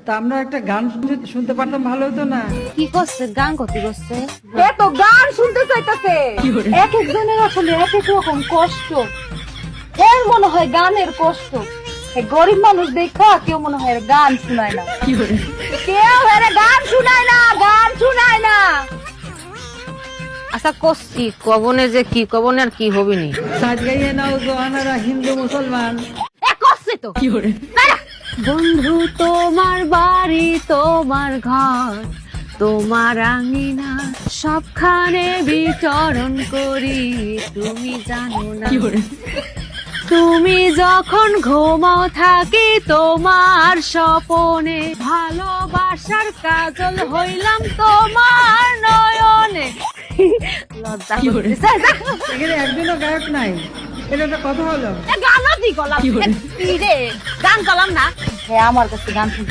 তা আমরা একটা গান শুনতে পারতাম, ভালো হতো না? কি করছে? গান করতে করছে? এ তো গান শুনতে চাইতেছে। এক একজনের আসলে এক এক রকম কষ্ট। এর মনে হয় গানের কষ্ট। এই গরিব মানুষ দেখা কেউ মনে হয় এর গান শুনায় না। কেউ এর গান শুনায় না, গান শুনায় না। আচ্ছা করছি, কবনে যে কি কবনে আর কি হবি নি। সাজ গাইয়ে নাও জোয়ানারা হিন্দু মুসলমান। এ করছে তো। বন্ধু তোমার বাড়ি, তোমার ঘর, তোমার আঙিনা, সবখানে বিচরণ করি, তুমি জানো না। তুমি যখন ঘুমাও থাকি তোমার স্বপনে, ভালোবাসার কাজল হইলাম তোমার নয়নে। লজ্জা করতেছে। এখানে একজনও গায়ক নাই, এটা একটা কথা হলো? গান করলাম, গান করলাম না। হ্যাঁ, আমার কাছে গান শুনতে